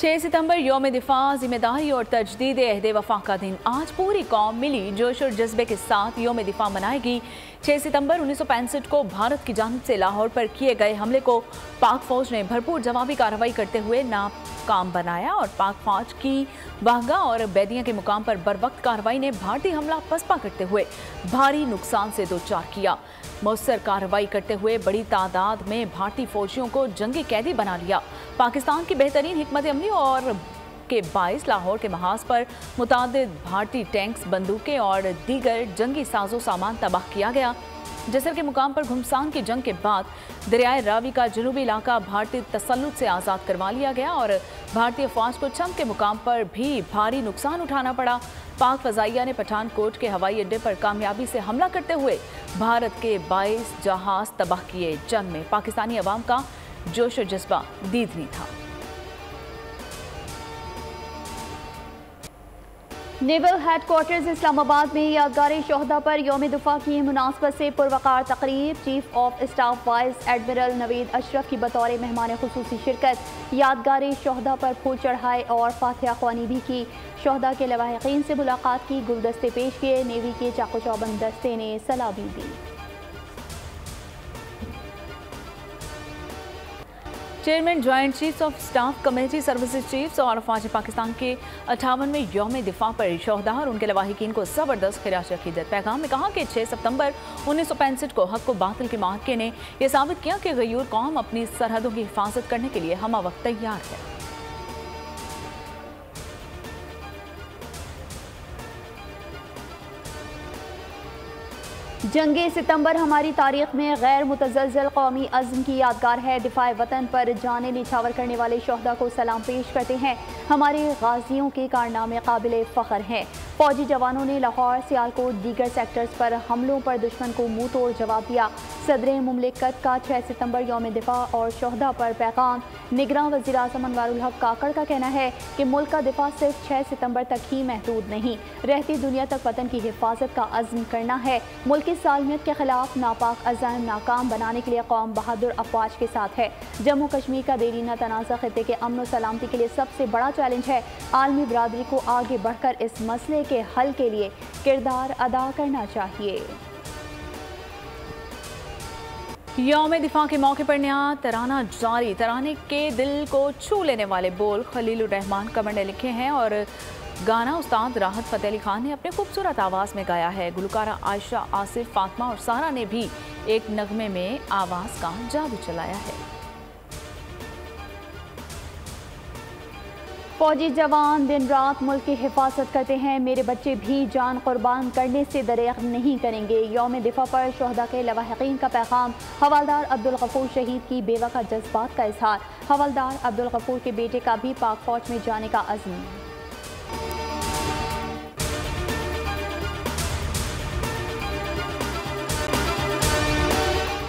6 सितंबर यौम दिफा, जिम्मेदारी और तजदीद अहद वफा का दिन। आज पूरी कौम मिली जोश और जज्बे के साथ यौम दिफा मनाएगी। 6 सितंबर 1965 को भारत की जानिब से लाहौर पर किए गए हमले को पाक फौज ने भरपूर जवाबी कार्रवाई करते हुए नाकाम बनाया और पाक फौज की वाहगा और बैदिया के मुकाम पर बरवक्त कार्रवाई ने भारतीय हमला पसपा करते हुए भारी नुकसान से दो चार किया। मौसर कार्रवाई करते हुए बड़ी तादाद में भारतीय फौजियों को जंगी कैदी बना लिया। पाकिस्तान की बेहतरीन हिकमत अमली और के बाइस लाहौर के महाज पर मुतादिद भारतीय टैंक्स, बंदूकें और दीगर जंगी साजो सामान तबाह किया गया। जसर के मुकाम पर घुमसान की जंग के बाद दरियाए रावी का जनूबी इलाका भारतीय तसल्लुत से आज़ाद करवा लिया गया और भारतीय फौज को छम के मुकाम पर भी भारी नुकसान उठाना पड़ा। पाक फजाइया ने पठानकोट के हवाई अड्डे पर कामयाबी से हमला करते हुए भारत के 22 जहाज तबाह किए। जंग में पाकिस्तानी अवाम का जोश और जज्बा दीदनी था। नेवल हेडक्वार्टर्स इस्लामाबाद में यादगार शोहदा पर यौम दिफा की मुनासबत से पुरवकार तकरीब। Chief of staff vice admiral Naveed Ashraf की बतौर मेहमान खुसूसी शिरकत। यादगार शोहदा पर फूल चढ़ाए और फातिहा ख्वानी भी की। शोहदा के लवाहिकीन से मुलाकात की, गुलदस्ते पेश किए। नेवी के चाको चौबंद दस्ते ने सलामी दी। Chairman joint chiefs of staff committee services chiefs और फौज पाकिस्तान के 58वें यौम दिफा पर शोहदा और उनके लवाहिकीन को ज़बरदस्त खिराज अकीदत। पैगाम में कहा कि 6 सितंबर 1965 को हक व बातिल के मार्के ने यह साबित किया कि गयूर कौम अपनी सरहदों की हिफाजत करने के लिए हम वक्त तैयार है। जंगे सितंबर हमारी तारीख में गैर मुतज़लज़ल कौमी अज़्म की यादगार है। दिफाए वतन पर जाने निछावर करने वाले शोहदा को सलाम पेश करते हैं। हमारे गाजियों के कारनामे काबिल फ़ख्र हैं। फौजी जवानों ने लाहौर, सियालकोट, दीगर सेक्टर्स पर हमलों पर दुश्मन को मुंह तोड़ जवाब दिया। सदर मुमलिकत का 6 सितंबर यौम दिफा और शोहदा पर पैगाम। निगरान वज़ीर आज़म अनवारुल हक काकड़ का कहना है कि मुल्क का दिफा सिर्फ 6 सितंबर तक ही महदूद नहीं, रहती दुनिया तक वतन की हिफाजत का अज़्म करना है। मुल्क की सालमियत के खिलाफ नापाक अज़ाइम नाकाम बनाने के लिए कौम बहादुर अफवाज के साथ है। जम्मू कश्मीर का देरीना तनाज़ा खित्ते के अमन व सलामती के लिए सबसे बड़ा चैलेंज है। आलमी बरादरी को आगे बढ़कर इस मसले के हल के लिए किरदार अदा करना चाहिए। यौम दिफा के मौके पर नया तराना जारी। तराने के दिल को छू लेने वाले बोल खलीलुर रहमान कमर ने लिखे हैं और गाना उस्ताद राहत फ़तेह अली खान ने अपने खूबसूरत आवाज़ में गाया है। गुलकारा आयशा, आसिफ, फातिमा और सारा ने भी एक नगमे में आवाज़ का जादू चलाया है। फौजी जवान दिन रात मुल्क की हिफाजत करते हैं। मेरे बच्चे भी जान कुर्बान करने से दरेग नहीं करेंगे। यौम दिफा पर शोहदा के लवाहिकीन का पैगाम। हवलदार अब्दुल गफूर शहीद की बेवा का जज्बात का इजहार। हवलदार अब्दुल गफूर के बेटे का भी पाक फौज में जाने का अज़्म।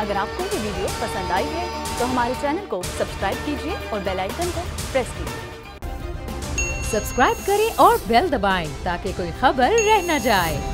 अगर आपको ये वीडियो पसंद आई है तो हमारे चैनल को सब्सक्राइब कीजिए और बेल आइकन को प्रेस कीजिए। सब्सक्राइब करें और बेल दबाएं ताकि कोई खबर रह न जाए।